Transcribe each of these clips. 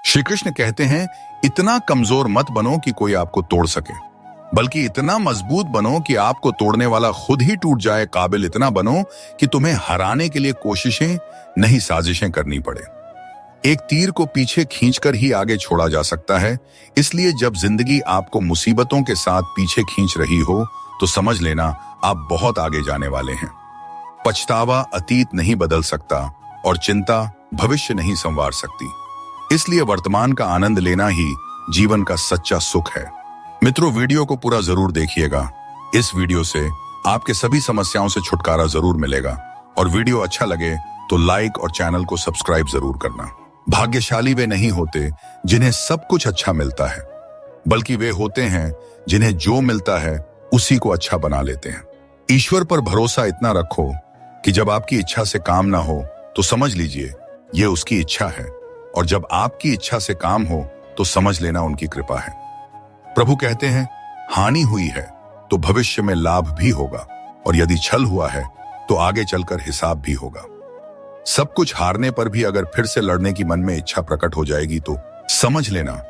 श्री कृष्ण कहते हैं, इतना कमजोर मत बनो कि कोई आपको तोड़ सके, बल्कि इतना मजबूत बनो कि आपको तोड़ने वाला खुद ही टूट जाए। काबिल इतना बनो कि तुम्हें हराने के लिए कोशिशें नहीं साजिशें करनी पड़े। एक तीर को पीछे खींचकर ही आगे छोड़ा जा सकता है। इसलिए जब जिंदगी आपको मुसीबतों के साथ पीछे खींच रही हो तो समझ लेना आप बहुत आगे जाने वाले हैं। पछतावा अतीत नहीं बदल सकता और चिंता भविष्य नहीं संवार सकती। इसलिए वर्तमान का आनंद लेना ही जीवन का सच्चा सुख है। मित्रों, वीडियो को पूरा जरूर देखिएगा। इस वीडियो से आपके सभी समस्याओं से छुटकारा जरूर मिलेगा। और वीडियो अच्छा लगे तो लाइक और चैनल को सब्सक्राइब जरूर करना। भाग्यशाली वे नहीं होते जिन्हें सब कुछ अच्छा मिलता है, बल्कि वे होते हैं जिन्हें जो मिलता है उसी को अच्छा बना लेते हैं। ईश्वर पर भरोसा इतना रखो कि जब आपकी इच्छा से काम ना हो तो समझ लीजिए ये उसकी इच्छा है, और जब आपकी इच्छा से काम हो तो समझ लेना उनकी कृपा है। प्रभु कहते हैं, हानि हुई है तो भविष्य में लाभ भी होगा, और यदि छल हुआ है तो आगे चलकर हिसाब भी होगा। सब कुछ हारने पर भी अगर फिर से लड़ने की मन में इच्छा प्रकट हो जाएगी तो समझ लेना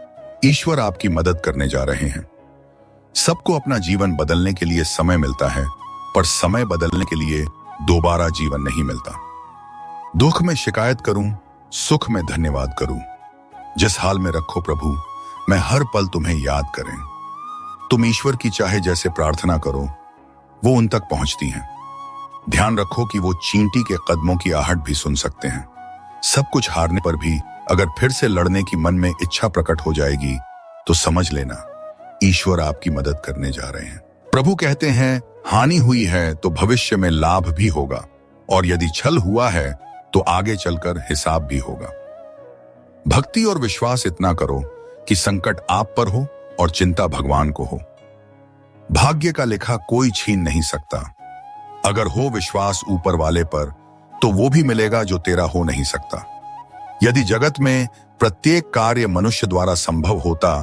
ईश्वर आपकी मदद करने जा रहे हैं। सबको अपना जीवन बदलने के लिए समय मिलता है, पर समय बदलने के लिए दोबारा जीवन नहीं मिलता। दुख में शिकायत करूं, सुख में धन्यवाद करूं। जिस हाल में रखो प्रभु, मैं हर पल तुम्हें याद करें। तुम ईश्वर की चाहे जैसे प्रार्थना करो, वो उन तक पहुंचती हैं। ध्यान रखो कि वो चींटी के कदमों की आहट भी सुन सकते हैं। सब कुछ हारने पर भी अगर फिर से लड़ने की मन में इच्छा प्रकट हो जाएगी तो समझ लेना ईश्वर आपकी मदद करने जा रहे हैं। प्रभु कहते हैं, हानि हुई है तो भविष्य में लाभ भी होगा, और यदि छल हुआ है तो आगे चलकर हिसाब भी होगा। भक्ति और विश्वास इतना करो कि संकट आप पर हो और चिंता भगवान को हो। भाग्य का लिखा कोई छीन नहीं सकता। अगर हो विश्वास ऊपर वाले पर तो वो भी मिलेगा जो तेरा हो नहीं सकता। यदि जगत में प्रत्येक कार्य मनुष्य द्वारा संभव होता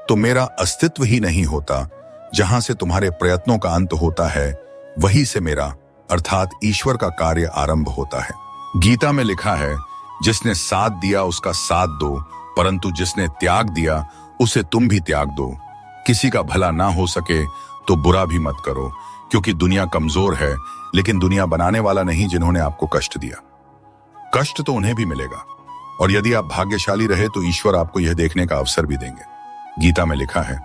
तो मेरा अस्तित्व ही नहीं होता। जहां से तुम्हारे प्रयत्नों का अंत होता है वहीं से मेरा अर्थात ईश्वर का कार्य आरंभ होता है। गीता में लिखा है, जिसने साथ दिया उसका साथ दो, परंतु जिसने त्याग दिया उसे तुम भी त्याग दो। किसी का भला ना हो सके तो बुरा भी मत करो, क्योंकि दुनिया कमजोर है, लेकिन दुनिया बनाने वाला नहीं जिन्होंने आपको कष्ट दिया। कष्ट तो उन्हें भी मिलेगा, और यदि आप भाग्यशाली रहे तो ईश्वर आपको यह देखने का अवसर भी देंगे। गीता में लिखा है,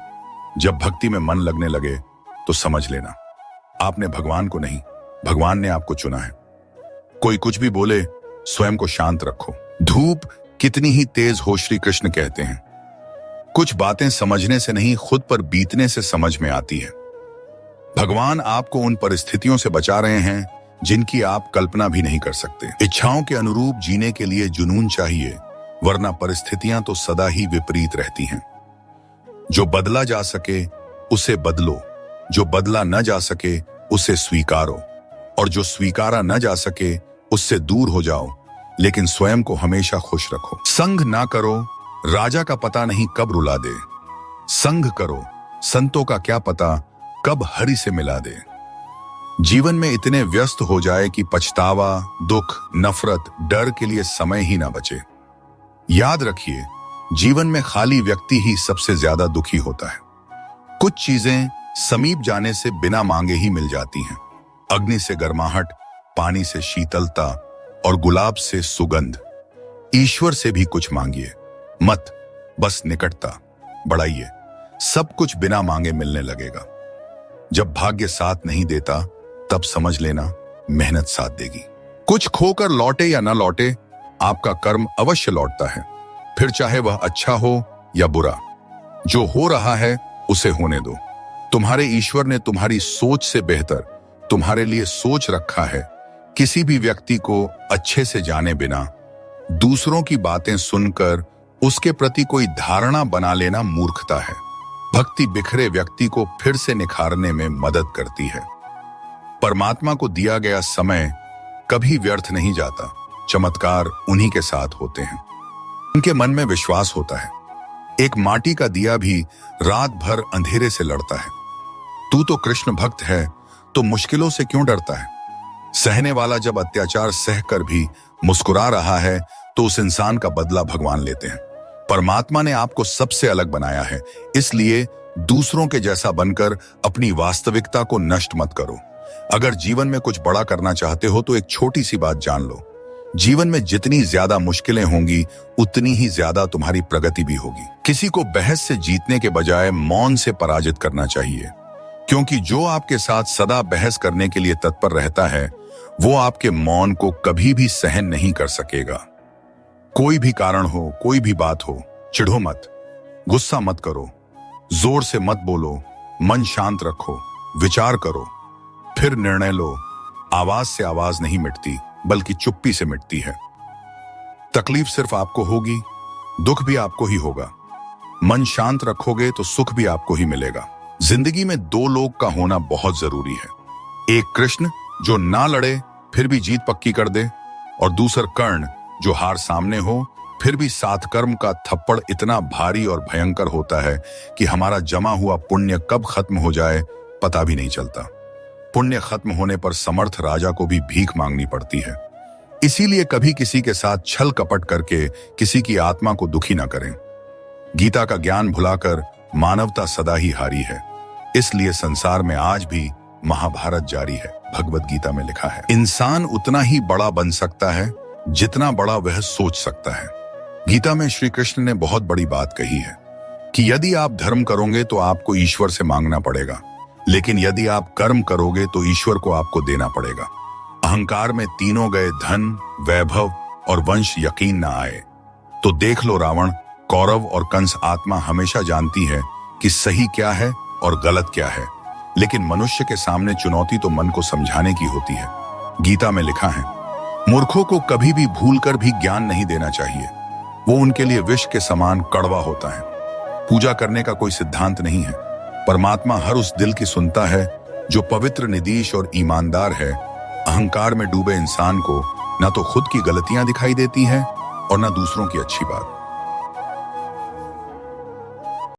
जब भक्ति में मन लगने लगे तो समझ लेना आपने भगवान को नहीं, भगवान ने आपको चुना है। कोई कुछ भी बोले, स्वयं को शांत रखो। धूप कितनी ही तेज हो, श्री कृष्ण कहते हैं, कुछ बातें समझने से नहीं खुद पर बीतने से समझ में आती है। भगवान आपको उन परिस्थितियों से बचा रहे हैं जिनकी आप कल्पना भी नहीं कर सकते। इच्छाओं के अनुरूप जीने के लिए जुनून चाहिए, वरना परिस्थितियां तो सदा ही विपरीत रहती हैं। जो बदला जा सके उसे बदलो, जो बदला न जा सके उसे स्वीकारो, और जो स्वीकारा न जा सके उससे दूर हो जाओ, लेकिन स्वयं को हमेशा खुश रखो। संग ना करो, राजा का पता नहीं कब रुला दे। संग करो, संतों का क्या पता कब हरि से मिला दे। जीवन में इतने व्यस्त हो जाए कि पछतावा, दुख, नफरत, डर के लिए समय ही ना बचे। याद रखिए, जीवन में खाली व्यक्ति ही सबसे ज्यादा दुखी होता है। कुछ चीजें समीप जाने से बिना मांगे ही मिल जाती हैं। अग्नि से गर्माहट, पानी से शीतलता और गुलाब से सुगंध। ईश्वर से भी कुछ मांगिए मत, बस निकटता बढ़ाइए। सब कुछ बिना मांगे मिलने लगेगा। जब भाग्य साथ नहीं देता तब समझ लेना मेहनत साथ देगी। कुछ खोकर लौटे या ना लौटे, आपका कर्म अवश्य लौटता है, फिर चाहे वह अच्छा हो या बुरा। जो हो रहा है उसे होने दो। तुम्हारे ईश्वर ने तुम्हारी सोच से बेहतर तुम्हारे लिए सोच रखा है। किसी भी व्यक्ति को अच्छे से जाने बिना दूसरों की बातें सुनकर उसके प्रति कोई धारणा बना लेना मूर्खता है। भक्ति बिखरे व्यक्ति को फिर से निखारने में मदद करती है। परमात्मा को दिया गया समय कभी व्यर्थ नहीं जाता। चमत्कार उन्हीं के साथ होते हैं, उनके मन में विश्वास होता है। एक माटी का दिया भी रात भर अंधेरे से लड़ता है। तू तो कृष्ण भक्त है, तो मुश्किलों से क्यों डरता है? सहने वाला जब अत्याचार सहकर भी मुस्कुरा रहा है तो उस इंसान का बदला भगवान लेते हैं। परमात्मा ने आपको सबसे अलग बनाया है, इसलिए दूसरों के जैसा बनकर अपनी वास्तविकता को नष्ट मत करो। अगर जीवन में कुछ बड़ा करना चाहते हो तो एक छोटी सी बात जान लो, जीवन में जितनी ज्यादा मुश्किलें होंगी उतनी ही ज्यादा तुम्हारी प्रगति भी होगी। किसी को बहस से जीतने के बजाय मौन से पराजित करना चाहिए, क्योंकि जो आपके साथ सदा बहस करने के लिए तत्पर रहता है वो आपके मौन को कभी भी सहन नहीं कर सकेगा। कोई भी कारण हो, कोई भी बात हो, चिढ़ो मत, गुस्सा मत करो, जोर से मत बोलो, मन शांत रखो, विचार करो, फिर निर्णय लो। आवाज से आवाज नहीं मिटती, बल्कि चुप्पी से मिटती है। तकलीफ सिर्फ आपको होगी, दुख भी आपको ही होगा। मन शांत रखोगे तो सुख भी आपको ही मिलेगा। जिंदगी में दो लोग का होना बहुत जरूरी है, एक कृष्ण जो ना लड़े फिर भी जीत पक्की कर दे, और दूसर कर्ण जो हार सामने हो फिर भी साथ कर्म का थप्पड़ इतना भारी और भयंकर होता है कि हमारा जमा हुआ पुण्य कब खत्म हो जाए पता भी नहीं चलता। पुण्य खत्म होने पर समर्थ राजा को भी भीख मांगनी पड़ती है। इसीलिए कभी किसी के साथ छल कपट करके किसी की आत्मा को दुखी ना करें। गीता का ज्ञान भुलाकर मानवता सदा ही हारी है, इसलिए संसार में आज भी महाभारत जारी है। भगवत गीता में लिखा है, इंसान उतना ही बड़ा बन सकता है जितना बड़ा वह सोच सकता है। गीता में श्री कृष्ण ने बहुत बड़ी बात कही है कि यदि आप धर्म करोगे तो आपको ईश्वर से मांगना पड़ेगा, लेकिन यदि आप कर्म करोगे तो ईश्वर को आपको देना पड़ेगा। अहंकार में तीनों गए, धन, वैभव और वंश यकीन ना आए तो देख लो रावण, कौरव और कंस। आत्मा हमेशा जानती है कि सही क्या है और गलत क्या है, लेकिन मनुष्य के सामने चुनौती तो मन को समझाने की होती है। गीता में लिखा है, मूर्खों को कभी भी भूलकर भी ज्ञान नहीं देना चाहिए, वो उनके लिए विष के समान कड़वा होता है। पूजा करने का कोई सिद्धांत नहीं है, परमात्मा हर उस दिल की सुनता है जो पवित्र, निदीश और ईमानदार है। अहंकार में डूबे इंसान को ना तो खुद की गलतियां दिखाई देती हैं और ना दूसरों की अच्छी बात।